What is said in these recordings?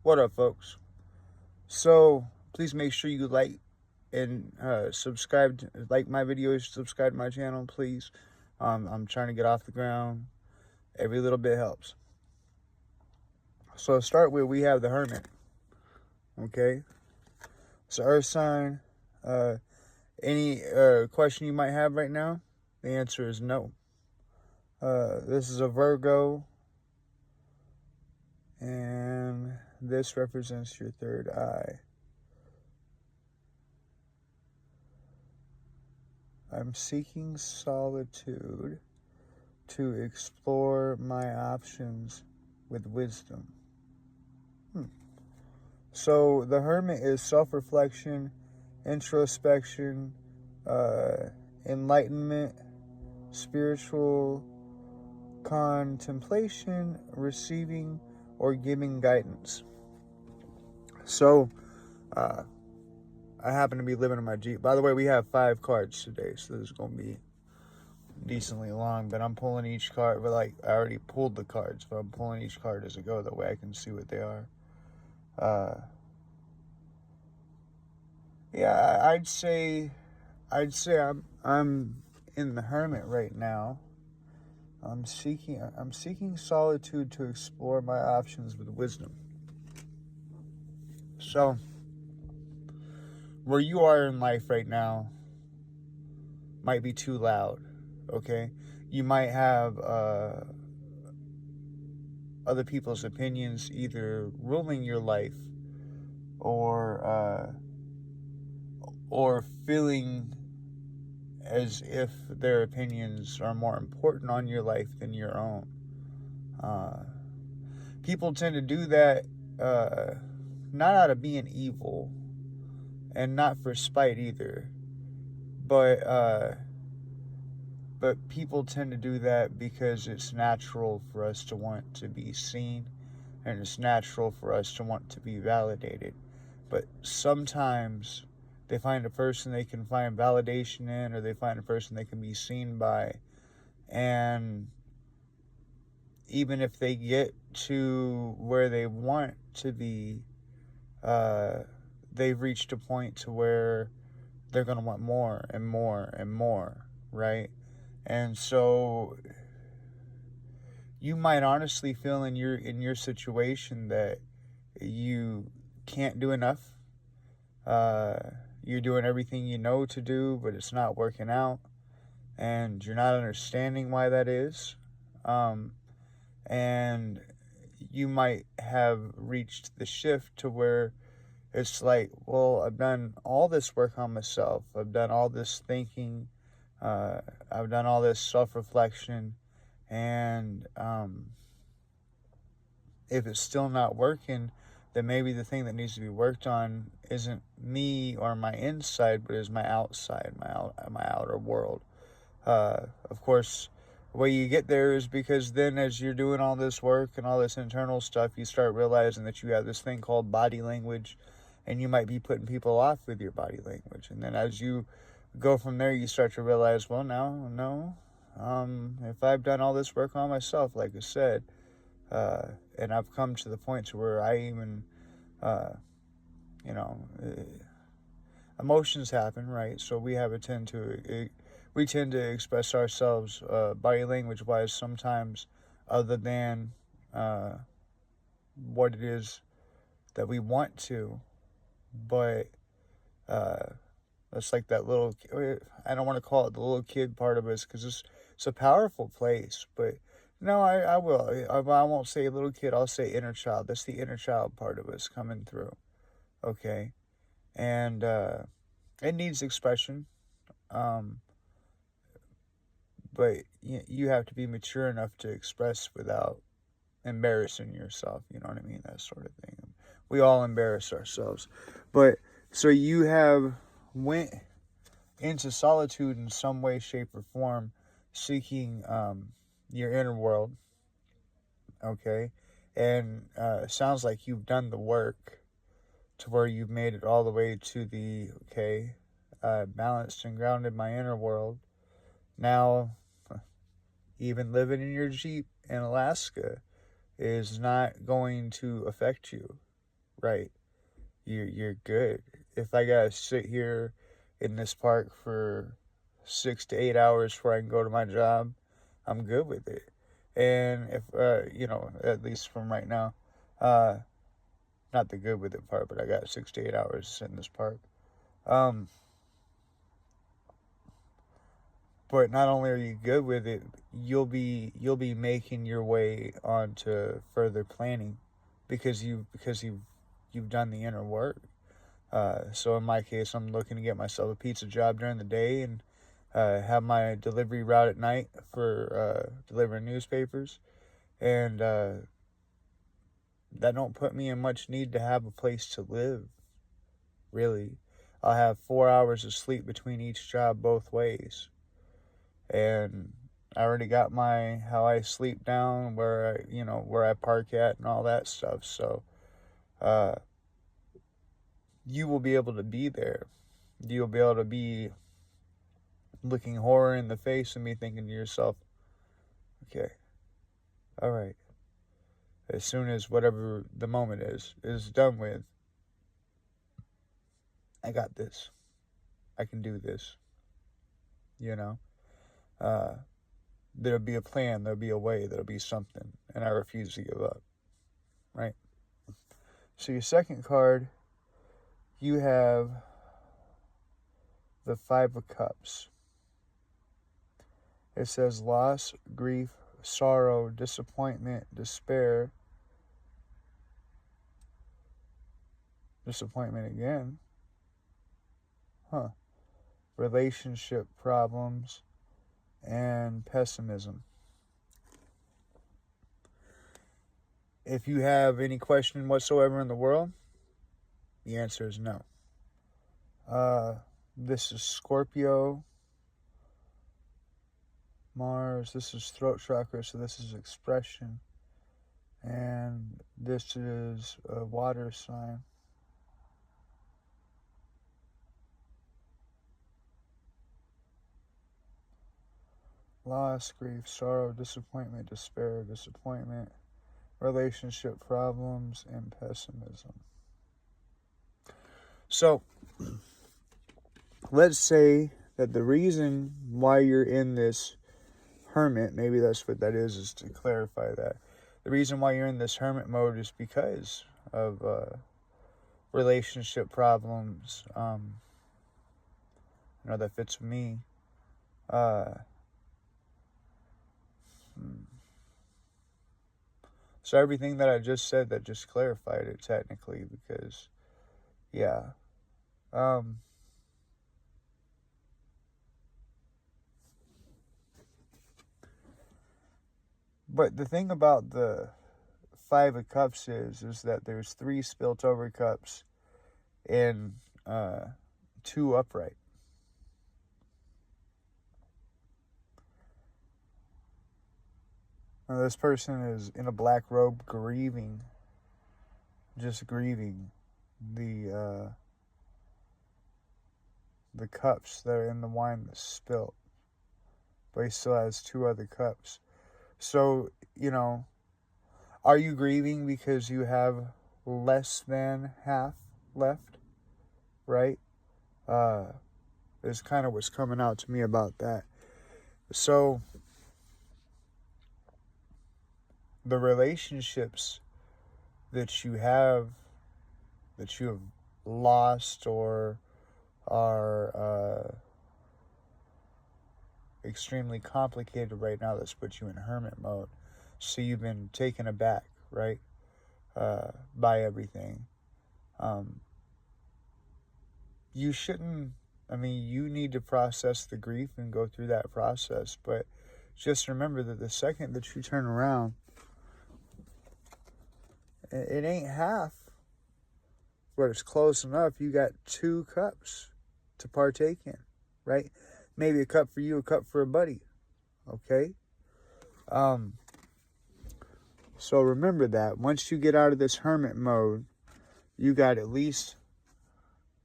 What up, folks? So please make sure you like and subscribe, like my videos, subscribe to my channel, please. I'm trying to get off the ground. Every little bit helps. So to start with, we have the Hermit. Okay, it's an Earth sign. Any question you might have right now, the answer is no. This is a Virgo, and this represents your third eye. I'm seeking solitude to explore my options with wisdom. So the Hermit is self-reflection, introspection, enlightenment, spiritual contemplation, receiving or giving guidance. So I happen to be living in my Jeep. By the way, we have 5 cards today, so this is going to be decently long, but I'm pulling each card, but I already pulled the cards, but I'm pulling each card as I go, that way I can see what they are. Yeah, I'd say I'm in the Hermit right now. I'm seeking solitude to explore my options with wisdom. So where you are in life right now might be too loud, okay? You might have other people's opinions either ruling your life or feeling as if their opinions are more important on your life than your own. People tend to do that not out of being evil and not for spite either, but people tend to do that because it's natural for us to want to be seen, and it's natural for us to want to be validated. But sometimes they find a person they can find validation in, or they find a person they can be seen by, and even if they get to where they want to be, they've reached a point to where they're going to want more and more and more, right? And so you might honestly feel in your situation that you can't do enough. You're doing everything you know to do, but it's not working out, and you're not understanding why that is. And you might have reached the shift to where it's like, well, I've done all this work on myself. I've done all this thinking. I've done all this self-reflection. And if it's still not working, then maybe the thing that needs to be worked on isn't me or my inside, but is my outside, my outer world. Of course, the way you get there is because then as you're doing all this work and all this internal stuff, you start realizing that you have this thing called body language, and you might be putting people off with your body language. And then as you go from there, you start to realize, well, no, if I've done all this work on myself, like I said, and I've come to the point to where I even, emotions happen, right? So we tend to express ourselves body language wise sometimes other than what it is that we want to. But it's like that little, I don't want to call it the little kid part of us, because it's a powerful place. But no, I will. I won't say little kid, I'll say inner child. That's the inner child part of us coming through. Okay? And it needs expression. But you have to be mature enough to express without embarrassing yourself. You know what I mean? That sort of thing. We all embarrass ourselves. But so you have went into solitude in some way, shape, or form, seeking your inner world. Okay? And it sounds like you've done the work to where you've made it all the way to the, balanced and grounded my inner world. Now, even living in your Jeep in Alaska is not going to affect you. right? You're good. If I gotta sit here in this park for 6 to 8 hours before I can go to my job, I'm good with it. And if at least from right now, uh, not the good with it part, but I got 6 to 8 hours in this park. Um, but not only are you good with it, you'll be making your way onto further planning because you've done the inner work. So in my case, I'm looking to get myself a pizza job during the day and have my delivery route at night for delivering newspapers, and that don't put me in much need to have a place to live. Really, I'll have 4 hours of sleep between each job both ways, and I already got my how I sleep down, where I park at, and all that stuff. So, uh, you will be able to be there. You'll be able to be looking horror in the face and me thinking to yourself, okay, all right, as soon as whatever the moment is done with, I got this. I can do this. You know, uh, there'll be a plan, there'll be a way, there'll be something, and I refuse to give up. Right. So your second card, you have the Five of Cups. It says loss, grief, sorrow, disappointment, despair. Disappointment again. Relationship problems and pessimism. If you have any question whatsoever in the world, the answer is no. This is Scorpio, Mars. This is throat chakra, so this is expression. And this is a water sign. Loss, grief, sorrow, disappointment, despair, disappointment, relationship problems, and pessimism. So, let's say that the reason why you're in this hermit, maybe that's what that is to clarify that. The reason why you're in this hermit mode is because of relationship problems. That fits me. So everything that I just said, that just clarified it technically, because, yeah. But the thing about the Five of Cups is that there's 3 spilt over cups and 2 upright. Now this person is in a black robe, grieving, just grieving the cups that are in the wine that's spilt. But he still has 2 other cups. So, are you grieving because you have less than half left? Right? Is kind of what's coming out to me about that. So, the relationships that you have lost or are extremely complicated right now, that's put you in hermit mode. So you've been taken aback, right, by everything. You shouldn't, you need to process the grief and go through that process, but just remember that the second that you turn around, it ain't half, but it's close enough. You got 2 cups to partake in, right? Maybe a cup for you, a cup for a buddy, okay? So remember that once you get out of this hermit mode, you got at least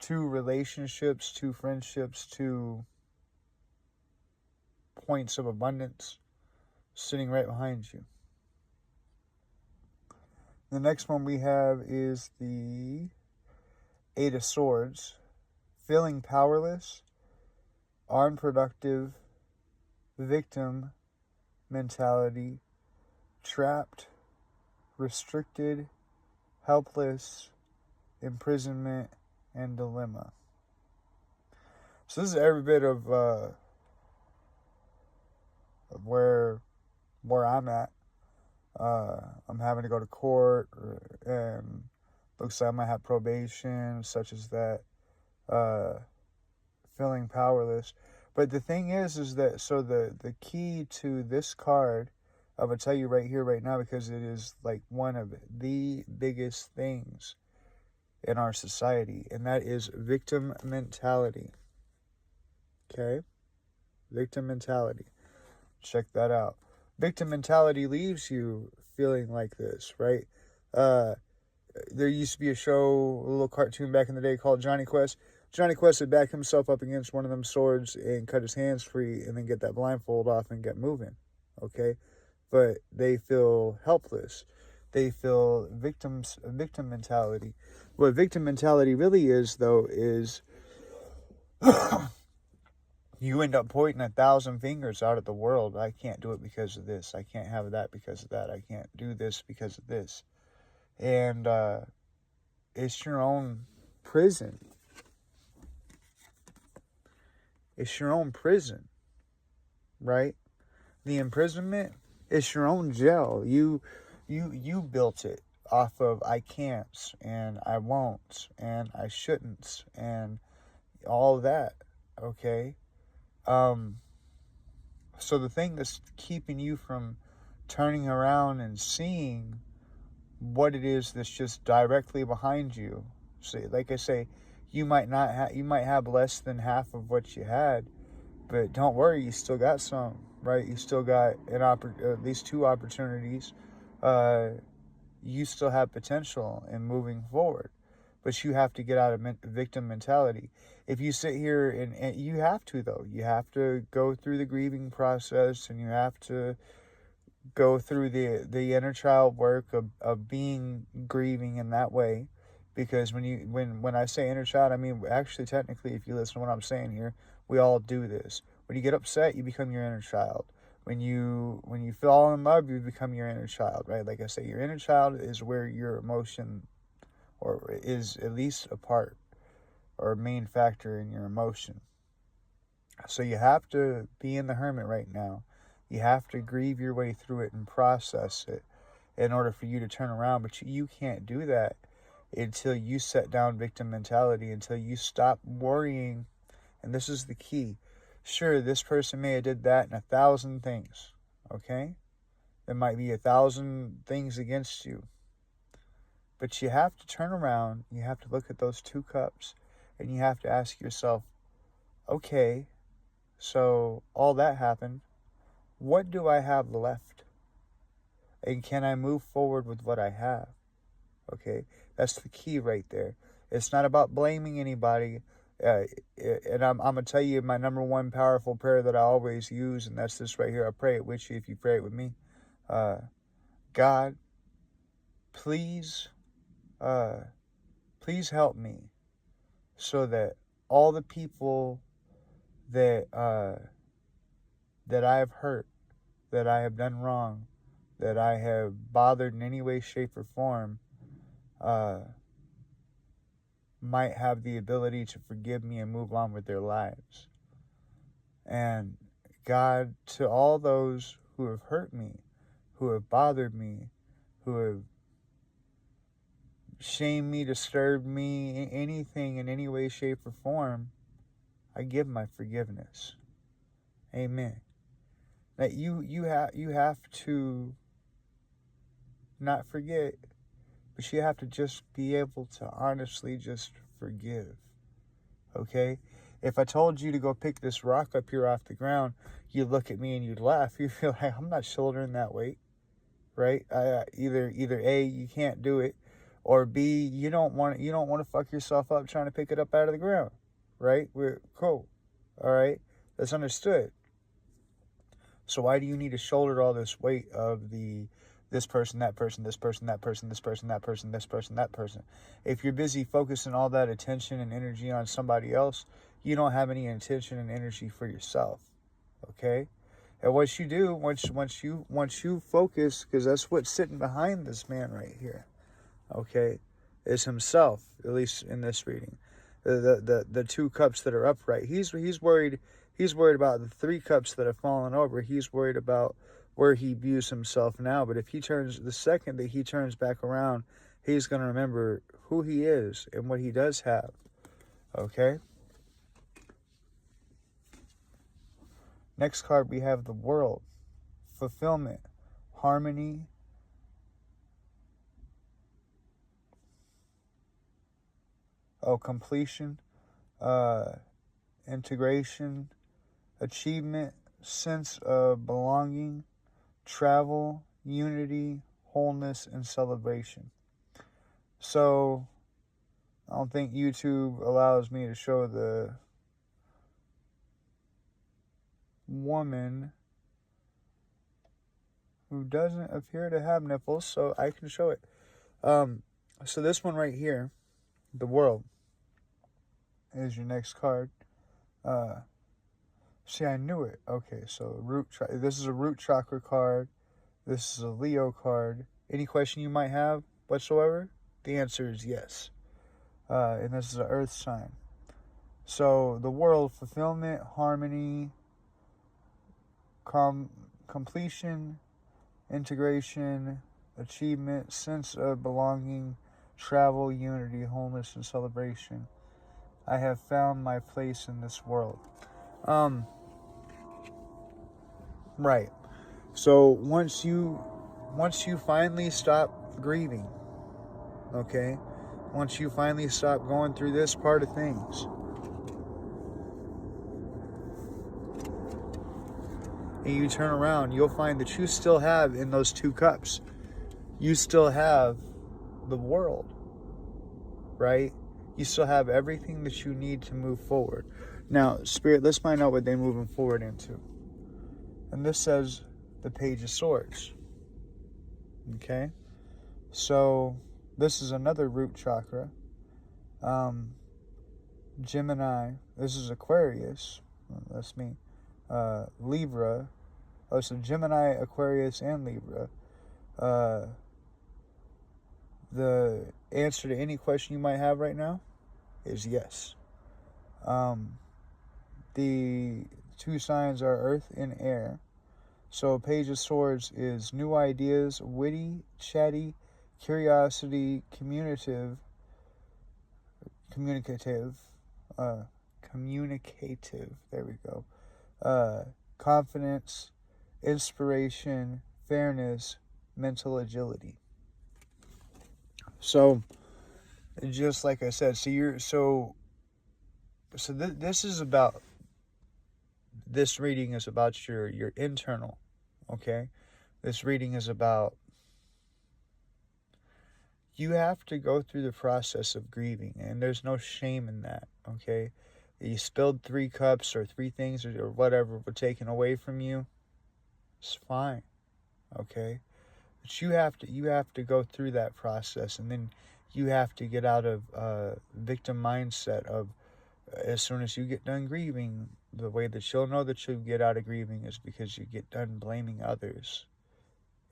2 relationships, 2 friendships, 2 points of abundance sitting right behind you. The next one we have is the Eight of Swords. Feeling powerless, unproductive, victim mentality, trapped, restricted, helpless, imprisonment, and dilemma. So this is every bit of where I'm at. I'm having to go to court, and looks like I might have probation, such as that. Feeling powerless. But the thing is that, so the key to this card, I'm going to tell you right here, right now, because it is like one of the biggest things in our society, and that is victim mentality. Okay? Victim mentality. Check that out. Victim mentality leaves you feeling like this, right? There used to be a show, a little cartoon back in the day called Johnny Quest. Johnny Quest would back himself up against one of them swords and cut his hands free and then get that blindfold off and get moving, okay? But they feel helpless. They feel victim mentality. What victim mentality really is, though, is you end up pointing 1,000 fingers out at the world. I can't do it because of this. I can't have that because of that. I can't do this because of this. And it's your own prison. It's your own prison, right? The imprisonment, it's your own jail. You built it off of I can'ts and I won'ts and I shouldn'ts and all that, okay? So the thing that's keeping you from turning around and seeing what it is that's just directly behind you. See, like I say, you might have less than half of what you had, but don't worry, you still got some, right? You still got at least 2 opportunities. You still have potential in moving forward, but you have to get out of victim mentality. If you sit here and you have to, though, you have to go through the grieving process, and you have to go through the inner child work of being grieving in that way. Because when I say inner child, I mean, actually, technically, if you listen to what I'm saying here, we all do this. When you get upset, you become your inner child. When you fall in love, you become your inner child, right? Like I say, your inner child is where your emotion, or is at least a part or a main factor in your emotion. So you have to be in the hermit right now. You have to grieve your way through it and process it in order for you to turn around. But you can't do that until you set down victim mentality, until you stop worrying. And this is the key. Sure, this person may have did that and 1,000 things, okay? There might be 1,000 things against you. But you have to turn around, you have to look at those 2 cups, and you have to ask yourself, okay, so all that happened. What do I have left? And can I move forward with what I have? Okay, that's the key right there. It's not about blaming anybody. And I'm going to tell you my number one powerful prayer that I always use, and that's this right here. I pray it with you if you pray it with me. God, please help me so that all the people that I have hurt, that I have done wrong, that I have bothered in any way, shape, or form, might have the ability to forgive me and move on with their lives. And God, to all those who have hurt me, who have bothered me, who have shamed me, disturbed me, anything in any way, shape, or form, I give my forgiveness. Amen. That you have to not forget, but you have to just be able to honestly just forgive. Okay? If I told you to go pick this rock up here off the ground, you'd look at me and you'd laugh. You feel like, I'm not shouldering that weight, right? Either A, you can't do it, or B, you don't want to fuck yourself up trying to pick it up out of the ground, right? We're cool. All right? That's understood. So why do you need to shoulder all this weight of the this person, that person, this person, that person, this person, that person, this person, that person. If you're busy focusing all that attention and energy on somebody else, you don't have any attention and energy for yourself. Okay? And what you do, once you focus, because that's what's sitting behind this man right here, okay, is himself, at least in this reading. The two cups that are upright. He's worried about the three cups that have fallen over. He's worried about where he views himself now. But if he turns, the second that he turns back around, he's going to remember who he is and what he does have. Okay? Next card, we have the World. Fulfillment. Harmony. Completion. Integration. Achievement. Sense of belonging. Travel. Unity. Wholeness. And celebration. So, I don't think YouTube allows me to show the woman who doesn't appear to have nipples, so I can show it. So this one right here, the World, is your next card. See, I knew it. Okay, so this is a root chakra card. This is a Leo card. Any question you might have whatsoever? The answer is yes. And this is an Earth sign. So the World, fulfillment, harmony, completion, integration, achievement, sense of belonging, travel, unity, wholeness, and celebration. I have found my place in this world. Right. So once you finally stop grieving, okay? Once you finally stop going through this part of things, and you turn around, you'll find that you still have in those two cups, you still have the world, right? You still have everything that you need to move forward. Now, Spirit, let's find out what they're moving forward into. And this says the Page of Swords. Okay? So, this is another root chakra. Gemini. This is Aquarius. That's me. Libra. So Gemini, Aquarius, and Libra. The answer to any question you might have right now is yes. The two signs are Earth and Air. So Page of Swords is new ideas, witty, chatty, curiosity, communicative, there we go. Confidence, inspiration, fairness, mental agility. So, just like I said, this is about, this reading is about your internal, okay? This reading is about, you have to go through the process of grieving, and there's no shame in that, okay? You spilled 3 cups or 3 things or whatever were taken away from you, it's fine, okay? But you have to go through that process, and then you have to get out of victim mindset of, as soon as you get done grieving, the way that you'll know that you'll get out of grieving is because you get done blaming others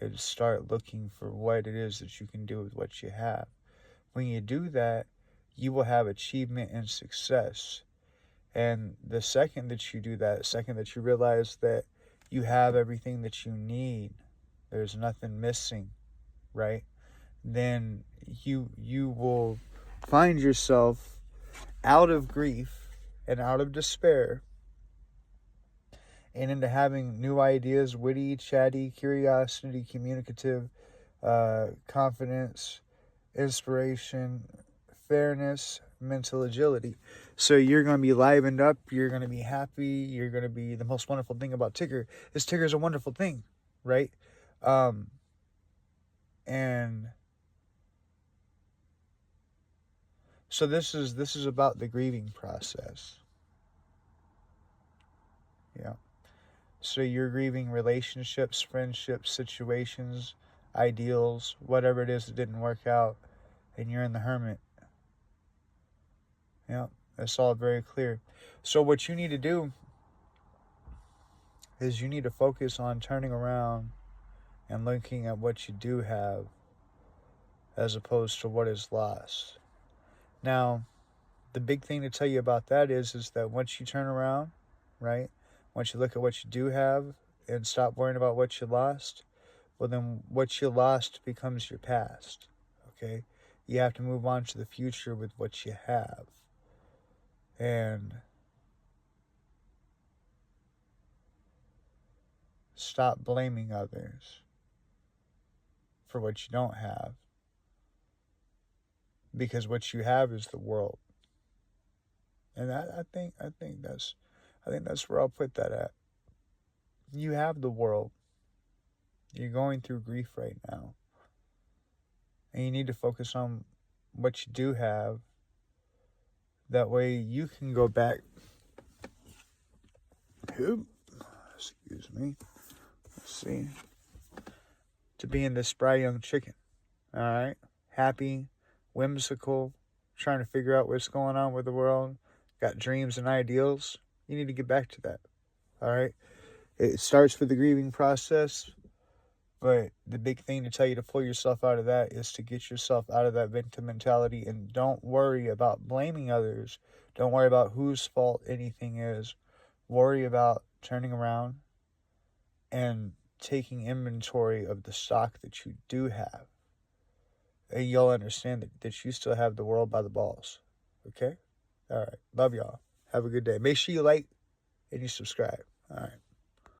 and start looking for what it is that you can do with what you have. When you do that, you will have achievement and success. And the second that you do that, the second that you realize that you have everything that you need, there's nothing missing, right? Then you will find yourself out of grief and out of despair and into having new ideas, witty, chatty, curiosity, communicative, confidence, inspiration, fairness, mental agility. So you're going to be livened up, you're going to be happy, you're going to be, the most wonderful thing about Tigger is Tigger's a wonderful thing, right? And so this is about the grieving process. Yeah. So you're grieving relationships, friendships, situations, ideals, whatever it is that didn't work out, and you're in the hermit. Yeah, that's all very clear. So what you need to do is you need to focus on turning around and looking at what you do have as opposed to what is lost. Now, the big thing to tell you about that is that once you turn around, right, once you look at what you do have and stop worrying about what you lost, well, then what you lost becomes your past, okay? You have to move on to the future with what you have. And stop blaming others for what you don't have, because what you have is the world. And I think that's where I'll put that at. You have the world. You're going through grief right now. And you need to focus on what you do have. That way you can go back. Excuse me. Let's see. To being this spry young chicken. Alright? Happy, whimsical, trying to figure out what's going on with the world. Got dreams and ideals. You need to get back to that. Alright? It starts with the grieving process. But the big thing to tell you to pull yourself out of that is to get yourself out of that victim mentality, and don't worry about blaming others. Don't worry about whose fault anything is. Worry about turning around and taking inventory of the stock that you do have. And you'll understand that you still have the world by the balls. Okay? All right. Love y'all. Have a good day. Make sure you like and you subscribe. All right.